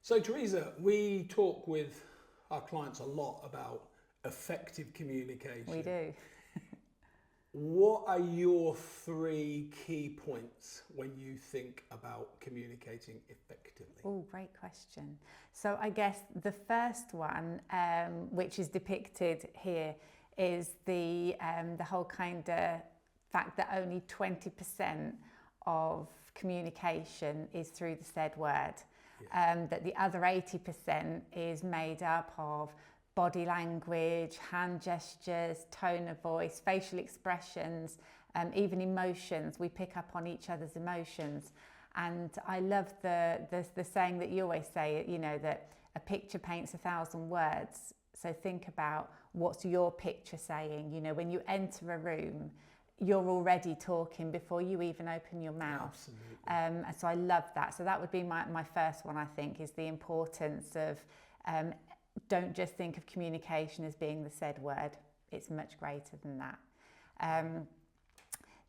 So, Theresa, we talk with our clients a lot about effective communication. We do. What are your three key points when you think about communicating effectively? Oh, great question. So I guess the first one, which is depicted here, is the whole kind of fact that only 20% of communication is through the said word. That the other 80% is made up of body language, hand gestures, tone of voice, facial expressions, even emotions. We pick up on each other's emotions. And I love the saying that you always say, you know, that a picture paints 1,000 words. So think about what's your picture saying. You know, when you enter a room, you're already talking before you even open your mouth. Absolutely. And so I love that. So that would be my first one, I think, is the importance of don't just think of communication as being the said word. It's much greater than that.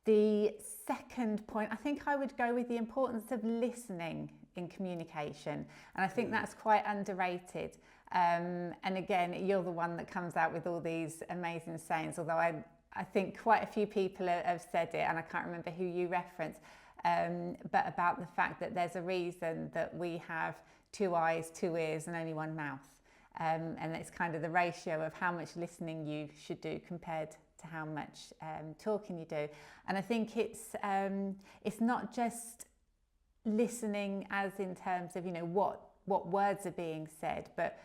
The second point, I think I would go with the importance of listening in communication. And I think that's quite underrated. And again, you're the one that comes out with all these amazing sayings, although I think quite a few people have said it, and I can't remember who you referenced, but about the fact that there's a reason that we have 2 eyes, 2 ears, and only 1 mouth. And it's kind of the ratio of how much listening you should do compared to how much talking you do. And I think it's not just listening as in terms of, you know, what words are being said, but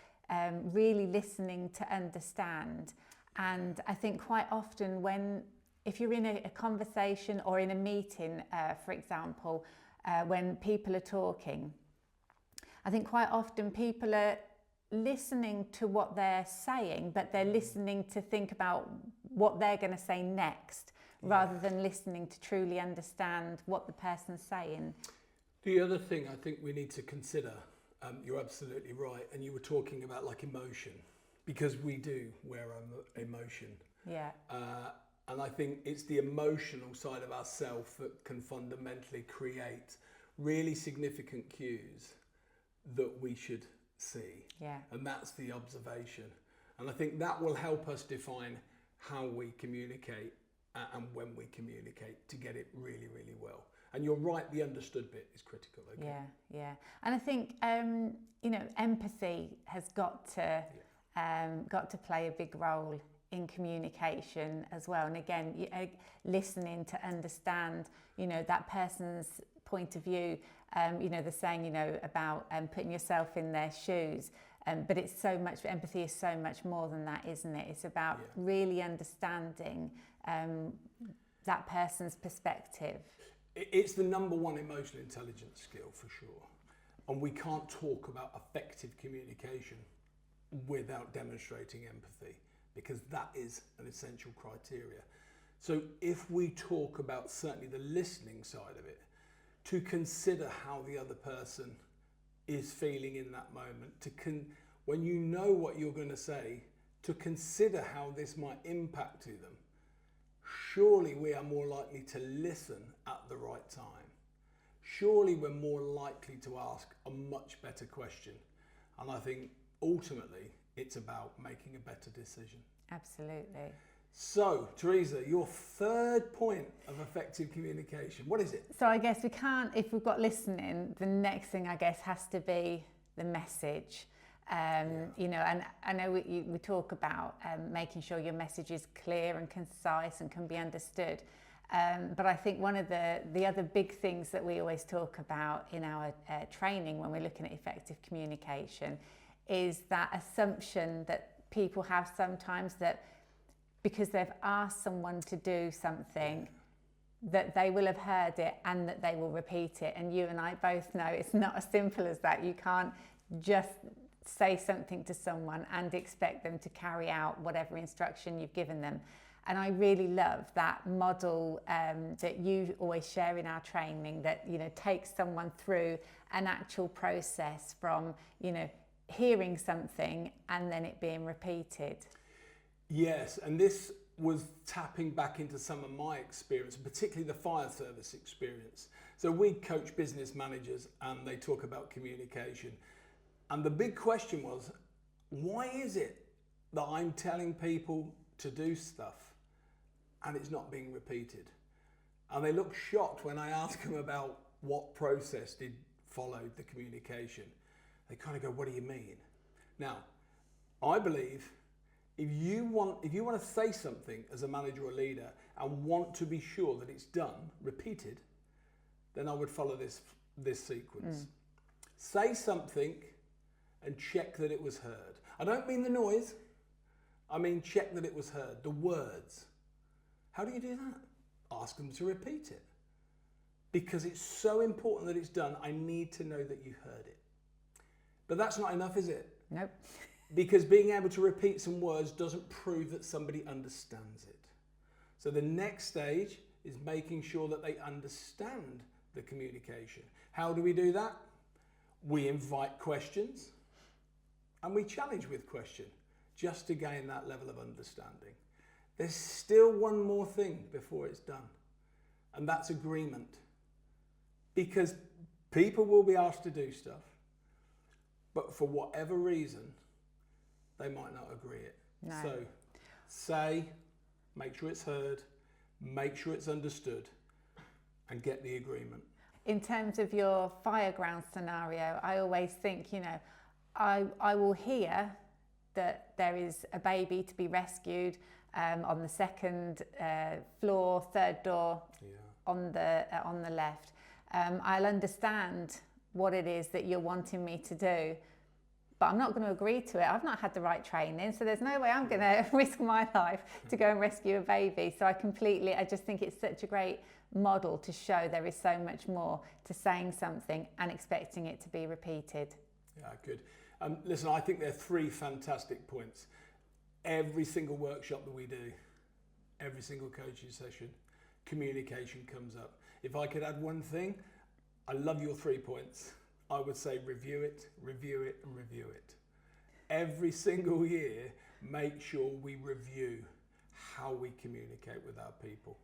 really listening to understand. And I think quite often if you're in a conversation or in a meeting, for example, when people are talking, I think quite often people are listening to what they're saying, but they're listening to think about what they're going to say next, rather than listening to truly understand what the person's saying. The other thing I think we need to consider, you're absolutely right, and you were talking about like emotion, because we do wear emotion. Yeah. And I think it's the emotional side of ourselves that can fundamentally create really significant cues that we should see. Yeah. And that's the observation. And I think that will help us define how we communicate and when we communicate to get it really, really well. And you're right, the understood bit is critical. Okay? Yeah. And I think, you know, empathy has got to play a big role in communication as well. And again, listening to understand, you know, that person's point of view. You know, the saying, you know, about putting yourself in their shoes. But it's so much, empathy is so much more than that, isn't it? It's about really understanding that person's perspective. It's the number one emotional intelligence skill for sure. And we can't talk about effective communication without demonstrating empathy, because that is an essential criteria. So if we talk about certainly the listening side of it, to consider how the other person is feeling in that moment, when you know what you're going to say, to consider how this might impact to them, surely we are more likely to listen at the right time. Surely we're more likely to ask a much better question. And I think ultimately it's about making a better decision. Absolutely. So, Theresa, your third point of effective communication, what is it? So I guess we can't, if we've got listening, the next thing I guess has to be the message. You know, and I know we talk about making sure your message is clear and concise and can be understood. But I think one of the other big things that we always talk about in our training when we're looking at effective communication is that assumption that people have sometimes that because they've asked someone to do something, that they will have heard it and that they will repeat it. And you and I both know it's not as simple as that. You can't just say something to someone and expect them to carry out whatever instruction you've given them. And I really love that model that you always share in our training, that, you know, takes someone through an actual process from, you know, hearing something and then it being repeated. Yes, and this was tapping back into some of my experience, particularly the fire service experience. So we coach business managers and they talk about communication. And the big question was, why is it that I'm telling people to do stuff and it's not being repeated? And they look shocked when I ask them about what process followed the communication. They kind of go, what do you mean? Now, I believe if you want to say something as a manager or leader and want to be sure that it's done, repeated, then I would follow this sequence. Say something and check that it was heard. I don't mean the noise, I mean check that it was heard, the words. How do you do that? Ask them to repeat it. Because it's so important that it's done, I need to know that you heard it. But that's not enough, is it? Nope. Because being able to repeat some words doesn't prove that somebody understands it. So the next stage is making sure that they understand the communication. How do we do that? We invite questions and we challenge with question just to gain that level of understanding. There's still one more thing before it's done, and that's agreement. Because people will be asked to do stuff, but for whatever reason, they might not agree it. No. So say, make sure it's heard, make sure it's understood, and get the agreement. In terms of your fireground scenario, I always think, I will hear that there is a baby to be rescued on the second floor, third door, on the left. I'll understand what it is that you're wanting me to do, but I'm not going to agree to it. I've not had the right training, so there's no way I'm going to risk my life to go and rescue a baby. So I just think it's such a great model to show there is so much more to saying something and expecting it to be repeated. Yeah, good. Listen, I think there are 3 fantastic points. Every single workshop that we do, every single coaching session, communication comes up. If I could add one thing, I love your 3 points. I would say review it, and review it. Every single year, make sure we review how we communicate with our people.